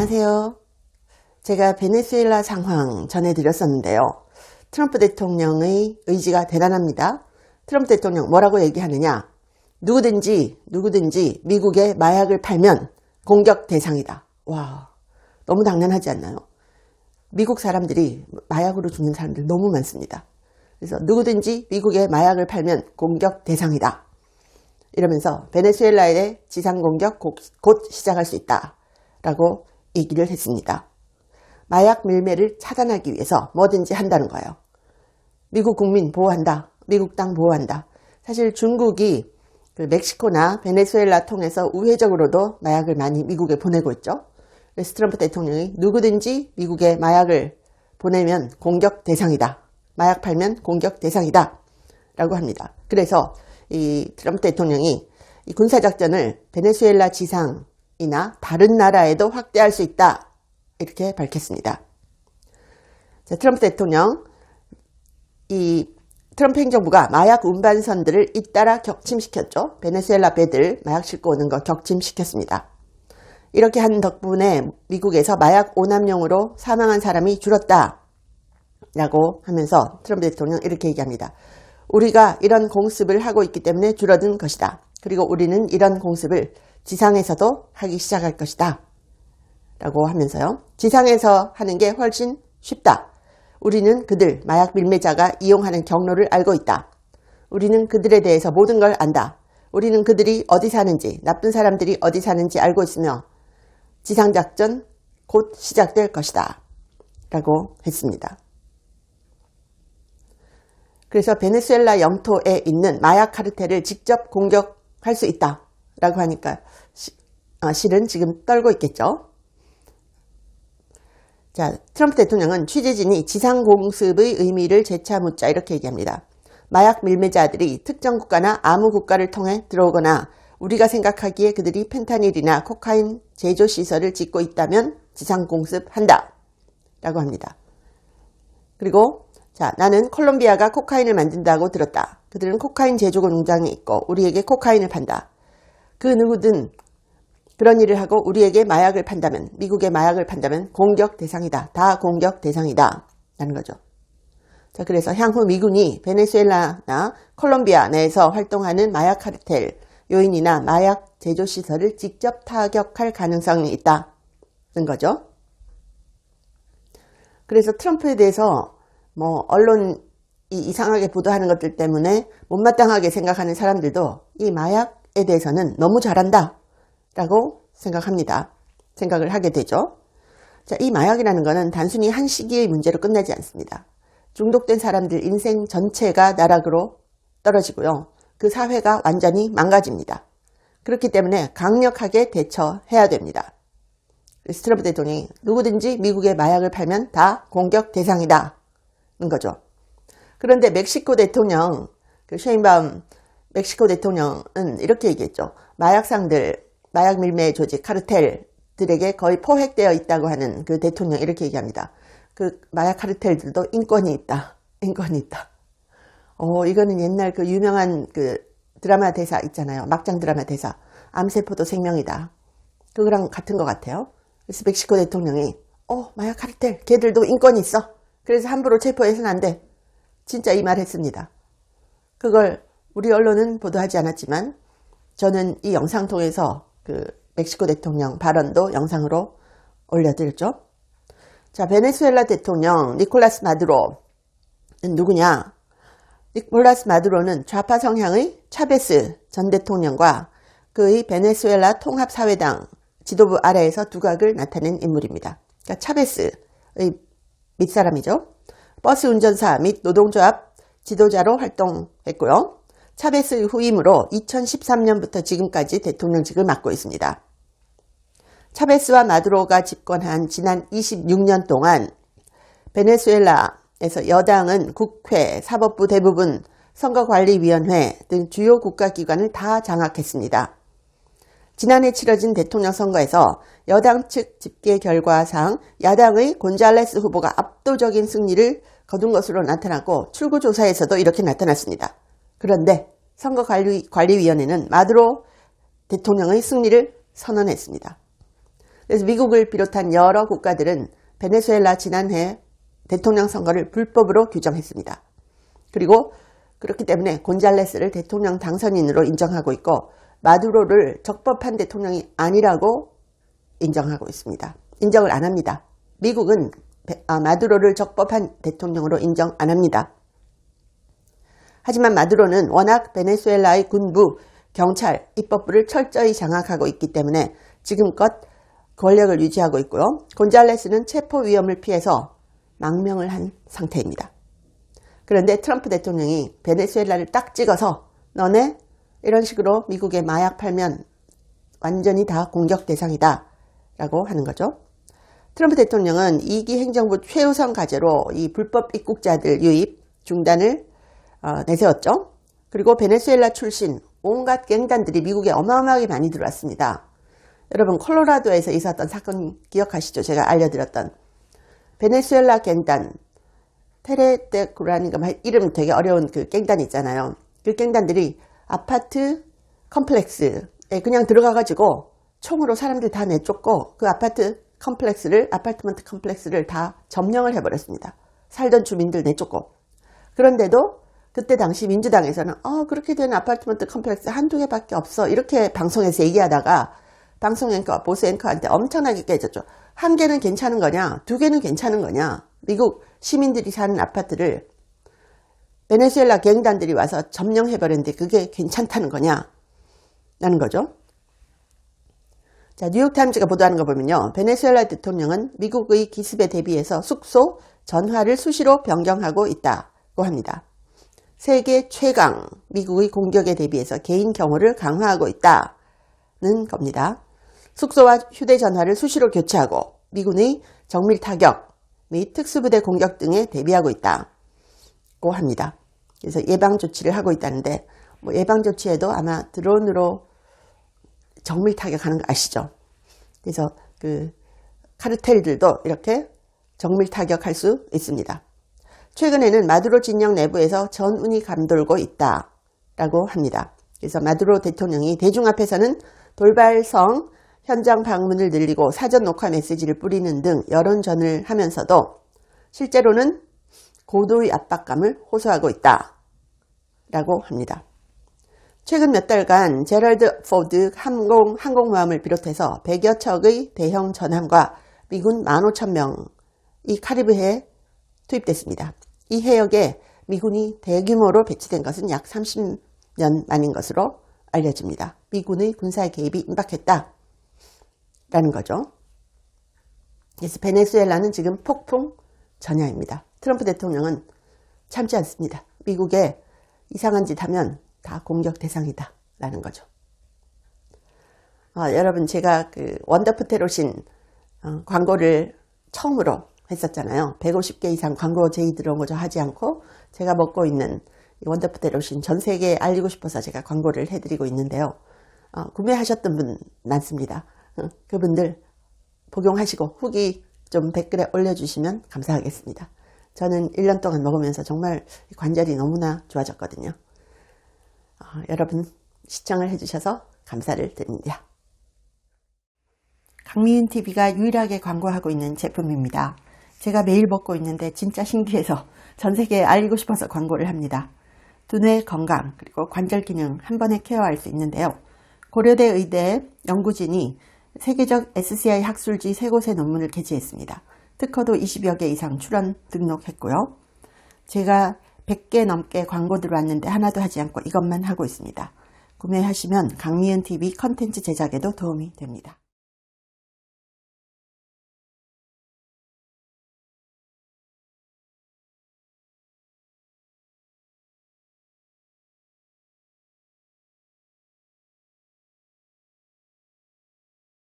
안녕하세요. 제가 베네수엘라 상황 전해드렸었는데요. 트럼프 대통령의 의지가 대단합니다. 트럼프 대통령 뭐라고 얘기하느냐? 누구든지 미국에 마약을 팔면 공격 대상이다. 와, 너무 당연하지 않나요? 미국 사람들이 마약으로 죽는 사람들 너무 많습니다. 그래서 누구든지 미국에 마약을 팔면 공격 대상이다. 이러면서 베네수엘라의 지상 공격 곧 시작할 수 있다 라고 얘기를 했습니다. 마약 밀매를 차단하기 위해서 뭐든지 한다는 거예요. 미국 국민 보호한다. 미국 땅 보호한다. 사실 중국이 멕시코나 베네수엘라 통해서 우회적으로도 마약을 많이 미국에 보내고 있죠. 그래서 트럼프 대통령이 누구든지 미국에 마약을 보내면 공격 대상이다. 마약 팔면 공격 대상이다. 라고 합니다. 그래서 이 트럼프 대통령이 이 군사작전을 베네수엘라 지상이나 다른 나라에도 확대할 수 있다. 이렇게 밝혔습니다. 자, 트럼프 대통령, 트럼프 행정부가 마약 운반선들을 잇따라 격침시켰죠. 베네수엘라 배들 마약 싣고 오는 거 격침시켰습니다. 이렇게 한 덕분에 미국에서 마약 오남용으로 사망한 사람이 줄었다. 라고 하면서 트럼프 대통령 이렇게 얘기합니다. 우리가 이런 공습을 하고 있기 때문에 줄어든 것이다. 그리고 우리는 이런 공습을 지상에서도 하기 시작할 것이다. 라고 하면서요. 지상에서 하는 게 훨씬 쉽다. 우리는 그들, 마약 밀매자가 이용하는 경로를 알고 있다. 우리는 그들에 대해서 모든 걸 안다. 우리는 그들이 어디 사는지, 나쁜 사람들이 어디 사는지 알고 있으며 지상작전 곧 시작될 것이다. 라고 했습니다. 그래서 베네수엘라 영토에 있는 마약 카르텔을 직접 공격할 수 있다. 라고 하니까 실은 지금 떨고 있겠죠. 자, 트럼프 대통령은 취재진이 지상 공습의 의미를 재차 묻자 이렇게 얘기합니다. 마약 밀매자들이 특정 국가나 아무 국가를 통해 들어오거나 우리가 생각하기에 그들이 펜타닐이나 코카인 제조 시설을 짓고 있다면 지상 공습한다. 라고 합니다. 그리고 자, 나는 콜롬비아가 코카인을 만든다고 들었다. 그들은 코카인 제조 공장이 있고 우리에게 코카인을 판다. 그 누구든 그런 일을 하고 우리에게 마약을 판다면, 미국에 마약을 판다면 공격 대상이다. 다 공격 대상이다. 라는 거죠. 자, 그래서 향후 미군이 베네수엘라나 콜롬비아 내에서 활동하는 마약 카르텔 요인이나 마약 제조 시설을 직접 타격할 가능성이 있다는 거죠. 그래서 트럼프에 대해서 언론이 이상하게 보도하는 것들 때문에 못마땅하게 생각하는 사람들도 이 마약에 대해서는 너무 잘한다. 라고 생각을 하게 되죠. 자, 이 마약이라는 것은 단순히 한 시기의 문제로 끝나지 않습니다. 중독된 사람들 인생 전체가 나락으로 떨어지고요. 그 사회가 완전히 망가집니다. 그렇기 때문에 강력하게 대처해야 됩니다. 트럼프 대통령이 누구든지 미국에 마약을 팔면 다 공격 대상이다. 는 거죠. 그런데 멕시코 대통령, 셰인바움 멕시코 대통령은 이렇게 얘기했죠. 마약 밀매 조직 카르텔들에게 거의 포획되어 있다고 하는 그 대통령 이렇게 얘기합니다. 그 마약 카르텔들도 인권이 있다. 이거는 옛날 그 유명한 그 드라마 대사 있잖아요. 막장 드라마 대사. 암세포도 생명이다. 그거랑 같은 것 같아요. 그래서 멕시코 대통령이 마약 카르텔 걔들도 인권이 있어. 그래서 함부로 체포해서는 안 돼. 진짜 이 말 했습니다. 그걸 우리 언론은 보도하지 않았지만 저는 이 영상 통해서 그 멕시코 대통령 발언도 영상으로 올려드렸죠. 자, 베네수엘라 대통령 니콜라스 마두로는 누구냐? 니콜라스 마두로는 좌파 성향의 차베스 전 대통령과 그의 베네수엘라 통합사회당 지도부 아래에서 두각을 나타낸 인물입니다. 그러니까 차베스의 밑사람이죠. 버스 운전사 및 노동조합 지도자로 활동했고요. 차베스의 후임으로 2013년부터 지금까지 대통령직을 맡고 있습니다. 차베스와 마두로가 집권한 지난 26년 동안 베네수엘라에서 여당은 국회, 사법부 대부분, 선거관리위원회 등 주요 국가기관을 다 장악했습니다. 지난해 치러진 대통령 선거에서 여당 측 집계 결과상 야당의 곤잘레스 후보가 압도적인 승리를 거둔 것으로 나타났고 출구조사에서도 이렇게 나타났습니다. 그런데 선거관리위원회는 마두로 대통령의 승리를 선언했습니다. 그래서 미국을 비롯한 여러 국가들은 베네수엘라 지난해 대통령 선거를 불법으로 규정했습니다. 그리고 그렇기 때문에 곤잘레스를 대통령 당선인으로 인정하고 있고 마두로를 적법한 대통령이 아니라고 인정하고 있습니다. 인정을 안 합니다. 미국은 마두로를 적법한 대통령으로 인정 안 합니다. 하지만 마두로는 워낙 베네수엘라의 군부, 경찰, 입법부를 철저히 장악하고 있기 때문에 지금껏 권력을 유지하고 있고요. 곤잘레스는 체포 위험을 피해서 망명을 한 상태입니다. 그런데 트럼프 대통령이 베네수엘라를 딱 찍어서 너네 이런 식으로 미국에 마약 팔면 완전히 다 공격 대상이다 라고 하는 거죠. 트럼프 대통령은 2기 행정부 최우선 과제로 이 불법 입국자들 유입 중단을 내세웠죠. 그리고 베네수엘라 출신 온갖 갱단들이 미국에 어마어마하게 많이 들어왔습니다. 여러분 콜로라도에서 있었던 사건 기억하시죠? 제가 알려드렸던 베네수엘라 갱단 테레테쿠라니가 이름 되게 어려운 그 갱단 있잖아요. 그 갱단들이 아파트 컴플렉스에 그냥 들어가가지고 총으로 사람들 다 내쫓고 그 아파트먼트 컴플렉스를 다 점령을 해버렸습니다. 살던 주민들 내쫓고. 그런데도 그때 당시 민주당에서는 그렇게 된 아파트먼트 컴플렉스 한두 개밖에 없어 이렇게 방송에서 얘기하다가 방송 앵커, 보수 앵커한테 엄청나게 깨졌죠. 한 개는 괜찮은 거냐? 두 개는 괜찮은 거냐? 미국 시민들이 사는 아파트를 베네수엘라 갱단들이 와서 점령해버렸는데 그게 괜찮다는 거냐? 라는 거죠. 자, 뉴욕타임즈가 보도하는 거 보면요. 베네수엘라 대통령은 미국의 기습에 대비해서 숙소, 전화를 수시로 변경하고 있다고 합니다. 세계 최강 미국의 공격에 대비해서 개인 경호를 강화하고 있다는 겁니다. 숙소와 휴대전화를 수시로 교체하고 미군의 정밀 타격 및 특수부대 공격 등에 대비하고 있다고 합니다. 그래서 예방조치를 하고 있다는데 예방조치에도 아마 드론으로 정밀 타격하는 거 아시죠? 그래서 그 카르텔들도 이렇게 정밀 타격할 수 있습니다. 최근에는 마두로 진영 내부에서 전운이 감돌고 있다라고 합니다. 그래서 마두로 대통령이 대중 앞에서는 돌발성 현장 방문을 늘리고 사전 녹화 메시지를 뿌리는 등 여론전을 하면서도 실제로는 고도의 압박감을 호소하고 있다라고 합니다. 최근 몇 달간 제럴드 포드 항공모함을 비롯해서 100여 척의 대형 전함과 미군 15,000명이 카리브해에 투입됐습니다. 이 해역에 미군이 대규모로 배치된 것은 약 30년 만인 것으로 알려집니다. 미군의 군사 개입이 임박했다라는 거죠. 그래서 베네수엘라는 지금 폭풍 전야입니다. 트럼프 대통령은 참지 않습니다. 미국에 이상한 짓 하면 다 공격 대상이다 라는 거죠. 여러분 제가 그 원더푸테로신 광고를 처음으로 했었잖아요. 150개 이상 광고 제의 들어온 거 저 하지 않고 제가 먹고 있는 원더푸테로신 전 세계에 알리고 싶어서 제가 광고를 해드리고 있는데요. 구매하셨던 분 많습니다. 그분들 복용하시고 후기 좀 댓글에 올려주시면 감사하겠습니다. 저는 1년 동안 먹으면서 정말 관절이 너무나 좋아졌거든요. 여러분 시청을 해주셔서 감사를 드립니다. 강미윤TV가 유일하게 광고하고 있는 제품입니다. 제가 매일 먹고 있는데 진짜 신기해서 전 세계에 알리고 싶어서 광고를 합니다. 두뇌 건강 그리고 관절 기능 한 번에 케어할 수 있는데요. 고려대 의대 연구진이 세계적 SCI 학술지 3곳의 논문을 게재했습니다. 특허도 20여 개 이상 출원 등록했고요. 제가 100개 넘게 광고 들어왔는데 하나도 하지 않고 이것만 하고 있습니다. 구매하시면 강미윤TV 컨텐츠 제작에도 도움이 됩니다.